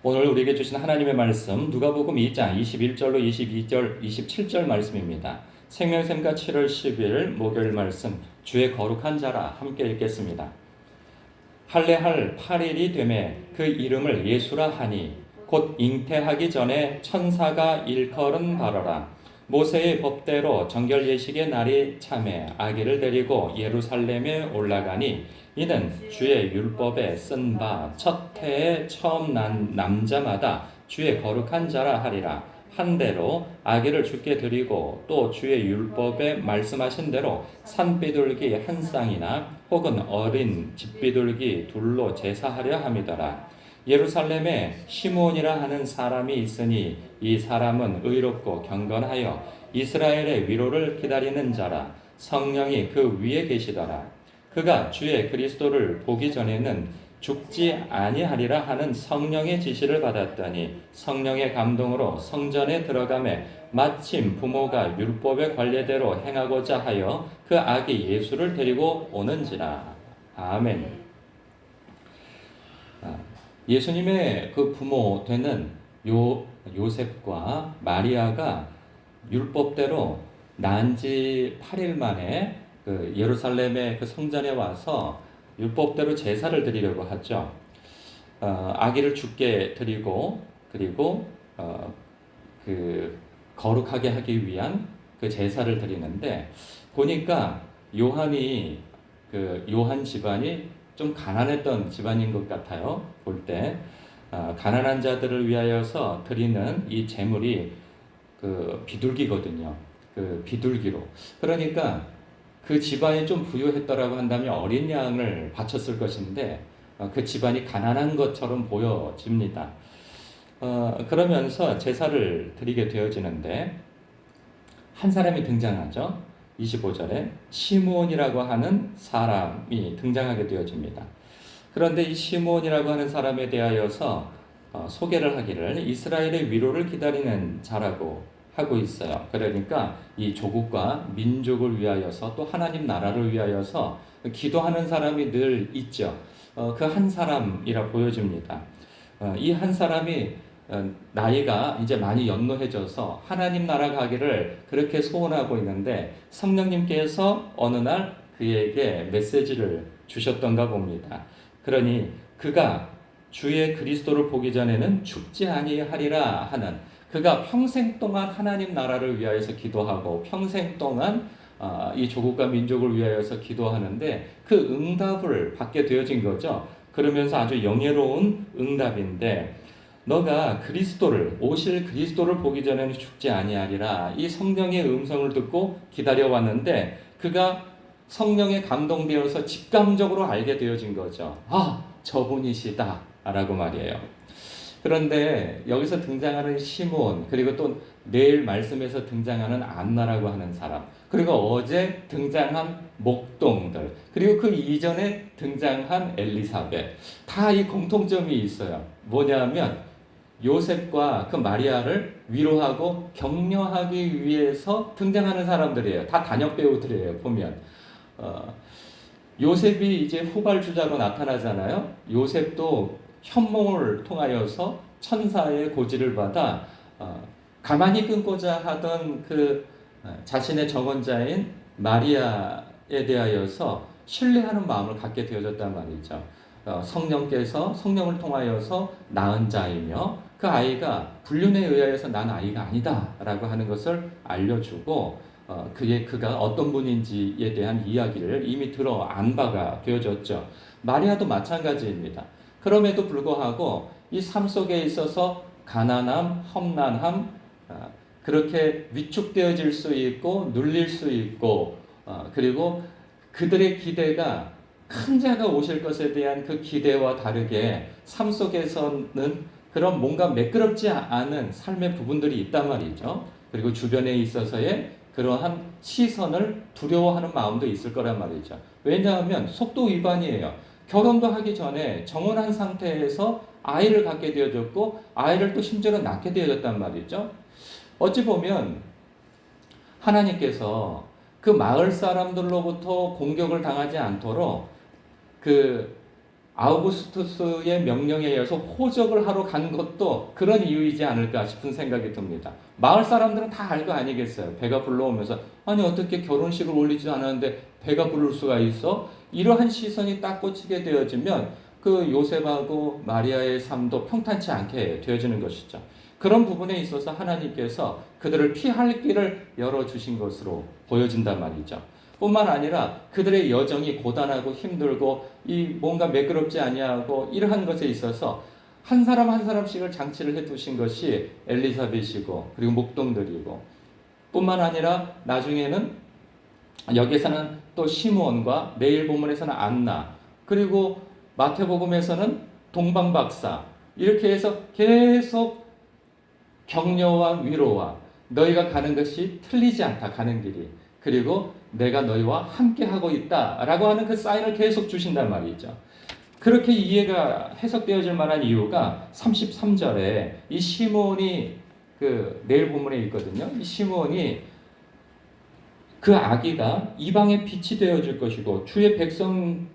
오늘 우리에게 주신 하나님의 말씀 누가복음 2장 21절로 22절, 27절 말씀입니다. 생명샘과 7월 10일 목요일 말씀 주의 거룩한 자라 함께 읽겠습니다. 할례할 8일이 되매 그 이름을 예수라 하니 곧 잉태하기 전에 천사가 일컬은 바로라. 모세의 법대로 정결 예식의 날이 참에 아기를 데리고 예루살렘에 올라가니 이는 주의 율법에 쓴 바 첫 해에 처음 난 남자마다 주의 거룩한 자라 하리라. 한 대로 아기를 주께 드리고 또 주의 율법에 말씀하신 대로 산비둘기 한 쌍이나 혹은 어린 집비둘기 둘로 제사하려 함이더라. 예루살렘에 시므온이라 하는 사람이 있으니 이 사람은 의롭고 경건하여 이스라엘의 위로를 기다리는 자라. 성령이 그 위에 계시더라. 그가 주의 그리스도를 보기 전에는 죽지 아니하리라 하는 성령의 지시를 받았더니 성령의 감동으로 성전에 들어가매 마침 부모가 율법의 관례대로 행하고자 하여 그 아기 예수를 데리고 오는지라. 아멘. 예수님의 그 부모 되는 요셉과 마리아가 율법대로 난 지 8일 만에 그 예루살렘의 그 성전에 와서 율법대로 제사를 드리려고 하죠. 아기를 주께 드리고 그리고 그 거룩하게 하기 위한 그 제사를 드리는데 보니까 요한이 그 요한 집안이 좀 가난했던 집안인 것 같아요. 볼 때 가난한 자들을 위하여서 드리는 이 제물이 그 비둘기거든요. 그 비둘기로. 그러니까 그 집안이 좀 부유했더라고 한다면 어린 양을 바쳤을 것인데 그 집안이 가난한 것처럼 보여집니다. 그러면서 제사를 드리게 되어지는데 한 사람이 등장하죠. 25절에 시므온이라고 하는 사람이 등장하게 되어집니다. 그런데 이 시므온이라고 하는 사람에 대하여서 소개를 하기를 이스라엘의 위로를 기다리는 자라고 하고 있어요. 그러니까 이 조국과 민족을 위하여서 또 하나님 나라를 위하여서 기도하는 사람이 늘 있죠. 그 한 사람이라 보여집니다. 이 한 사람이 나이가 이제 많이 연노해져서 하나님 나라 가기를 그렇게 소원하고 있는데 성령님께서 어느 날 그에게 메시지를 주셨던가 봅니다. 그러니 그가 주의 그리스도를 보기 전에는 죽지 아니하리라 하는, 그가 평생 동안 하나님 나라를 위하여서 기도하고 평생 동안 이 조국과 민족을 위하여서 기도하는데 그 응답을 받게 되어진 거죠. 그러면서 아주 영예로운 응답인데 너가 그리스도를, 오실 그리스도를 보기 전에는 죽지 아니하리라. 이 성령의 음성을 듣고 기다려왔는데 그가 성령에 감동되어서 직감적으로 알게 되어진 거죠. 아, 저분이시다 라고 말이에요. 그런데 여기서 등장하는 시므온, 그리고 또 내일 말씀에서 등장하는 안나라고 하는 사람, 그리고 어제 등장한 목동들, 그리고 그 이전에 등장한 엘리사벳, 다 이 공통점이 있어요. 뭐냐면 요셉과 그 마리아를 위로하고 격려하기 위해서 등장하는 사람들이에요. 다 단역 배우들이에요. 보면 요셉이 이제 후발주자로 나타나잖아요. 요셉도 현몽을 통하여서 천사의 고지를 받아 가만히 끊고자 하던 그 자신의 정언자인 마리아에 대하여서 신뢰하는 마음을 갖게 되어졌단 말이죠. 성령을 통하여서 낳은 자이며 그 아이가 불륜에 의하여서 난 아이가 아니다라고 하는 것을 알려주고 그가 어떤 분인지에 대한 이야기를 이미 들어 안 바가 되어졌죠. 마리아도 마찬가지입니다. 그럼에도 불구하고 이 삶 속에 있어서 가난함, 험난함, 그렇게 위축되어질 수 있고 눌릴 수 있고 그리고 그들의 기대가 큰 자가 오실 것에 대한 그 기대와 다르게 삶 속에서는 그런 뭔가 매끄럽지 않은 삶의 부분들이 있단 말이죠. 그리고 주변에 있어서의 그러한 시선을 두려워하는 마음도 있을 거란 말이죠. 왜냐하면 속도 위반이에요. 결혼도 하기 전에 정혼한 상태에서 아이를 갖게 되어졌고 아이를 또 심지어는 낳게 되어졌단 말이죠. 어찌 보면 하나님께서 그 마을 사람들로부터 공격을 당하지 않도록 그 아우구스투스의 명령에 의해서 호적을 하러 간 것도 그런 이유이지 않을까 싶은 생각이 듭니다. 마을 사람들은 다 알 거 아니겠어요. 배가 불러오면서 아니 어떻게 결혼식을 올리지도 않았는데 배가 부를 수가 있어? 이러한 시선이 딱 꽂히게 되어지면 그 요셉하고 마리아의 삶도 평탄치 않게 되어지는 것이죠. 그런 부분에 있어서 하나님께서 그들을 피할 길을 열어주신 것으로 보여진단 말이죠. 뿐만 아니라 그들의 여정이 고단하고 힘들고 이 뭔가 매끄럽지 아니하고 이러한 것에 있어서 한 사람 한 사람씩을 장치를 해두신 것이 엘리사벳이고 그리고 목동들이고 뿐만 아니라 나중에는 여기서는 또 시므온과 내일 본문에서는 안나 그리고 마태복음에서는 동방박사 이렇게 해서 계속 격려와 위로와 너희가 가는 것이 틀리지 않다 가는 길이 그리고 내가 너희와 함께 하고 있다라고 하는 그 사인을 계속 주신단 말이죠. 그렇게 이해가 해석되어질 만한 이유가 33절에 이 시므온이 그 내일 본문에 있거든요. 이 시므온이 그 아기가 이방의 빛이 되어질 것이고 주의 백성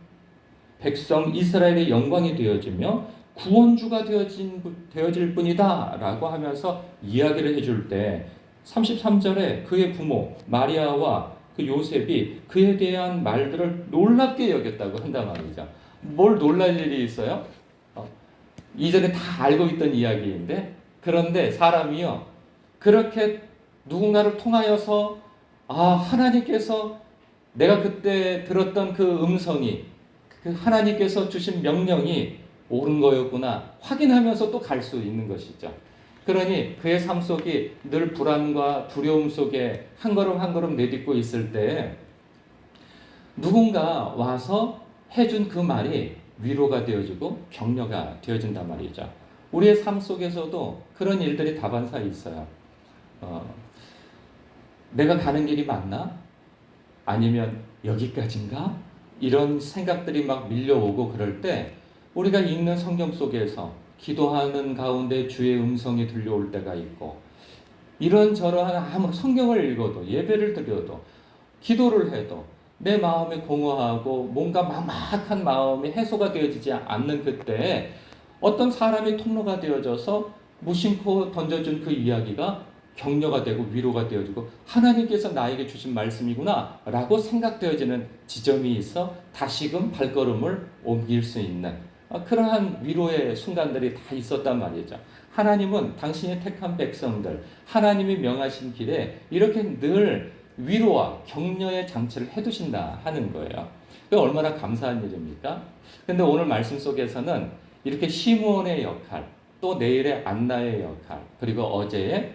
이스라엘의 영광이 되어지며 구원주가 되어질 뿐이다 라고 하면서 이야기를 해줄 때 33절에 그의 부모 마리아와 그 요셉이 그에 대한 말들을 놀랍게 여겼다고 한단 말이죠. 뭘 놀랄 일이 있어요? 이전에 다 알고 있던 이야기인데 그런데 사람이요 그렇게 누군가를 통하여서 하나님께서 내가 그때 들었던 그 음성이 그 하나님께서 주신 명령이 옳은 거였구나 확인하면서 또 갈 수 있는 것이죠. 그러니 그의 삶 속이 늘 불안과 두려움 속에 한 걸음 한 걸음 내딛고 있을 때 누군가 와서 해준 그 말이 위로가 되어지고 격려가 되어진단 말이죠. 우리의 삶 속에서도 그런 일들이 다반사 있어요. 내가 가는 길이 맞나? 아니면 여기까지인가? 이런 생각들이 막 밀려오고 그럴 때 우리가 읽는 성경 속에서 기도하는 가운데 주의 음성이 들려올 때가 있고 이런저런 아무 성경을 읽어도 예배를 드려도 기도를 해도 내 마음이 공허하고 뭔가 막막한 마음이 해소가 되어지지 않는 그때 어떤 사람이 통로가 되어져서 무심코 던져준 그 이야기가 격려가 되고 위로가 되어지고 하나님께서 나에게 주신 말씀이구나 라고 생각되어지는 지점이 있어 다시금 발걸음을 옮길 수 있는 그러한 위로의 순간들이 다 있었단 말이죠. 하나님은 당신이 택한 백성들, 하나님이 명하신 길에 이렇게 늘 위로와 격려의 장치를 해두신다 하는 거예요. 얼마나 감사한 일입니까? 근데 오늘 말씀 속에서는 이렇게 시므온의 역할, 또 내일의 안나의 역할, 그리고 어제의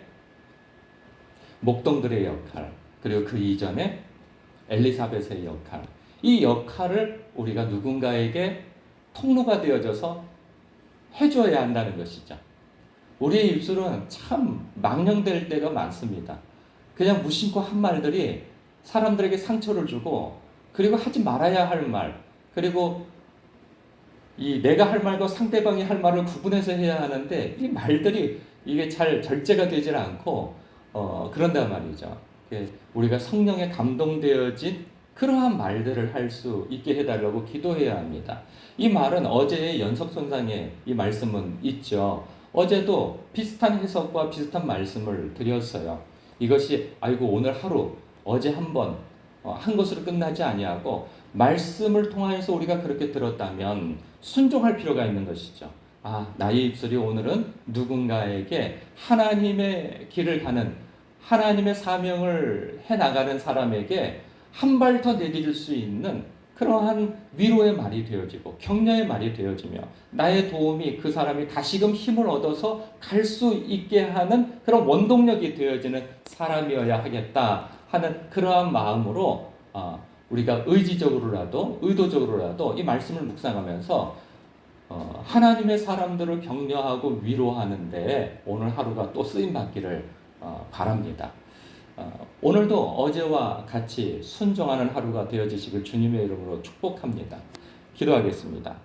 목동들의 역할, 그리고 그 이전에 엘리사벳의 역할, 이 역할을 우리가 누군가에게 통로가 되어져서 해줘야 한다는 것이죠. 우리의 입술은 참 망령될 때가 많습니다. 그냥 무심코 한 말들이 사람들에게 상처를 주고 그리고 하지 말아야 할 말 그리고 이 내가 할 말과 상대방이 할 말을 구분해서 해야 하는데 이 말들이 이게 잘 절제가 되질 않고 그런단 말이죠. 우리가 성령에 감동되어진 그러한 말들을 할 수 있게 해달라고 기도해야 합니다. 이 말은 어제의 연속선상에 이 말씀은 있죠. 어제도 비슷한 해석과 비슷한 말씀을 드렸어요. 이것이 아이고 오늘 하루 어제 한번 한 것으로 끝나지 아니하고 말씀을 통하여서 우리가 그렇게 들었다면 순종할 필요가 있는 것이죠. 나의 입술이 오늘은 누군가에게 하나님의 길을 가는 하나님의 사명을 해나가는 사람에게 한 발 더 내디딜 수 있는 그러한 위로의 말이 되어지고 격려의 말이 되어지며 나의 도움이 그 사람이 다시금 힘을 얻어서 갈 수 있게 하는 그런 원동력이 되어지는 사람이어야 하겠다 하는 그러한 마음으로 우리가 의지적으로라도 의도적으로라도 이 말씀을 묵상하면서 하나님의 사람들을 격려하고 위로하는데 오늘 하루가 또 쓰임받기를 바랍니다. 오늘도 어제와 같이 순종하는 하루가 되어지시길 주님의 이름으로 축복합니다. 기도하겠습니다.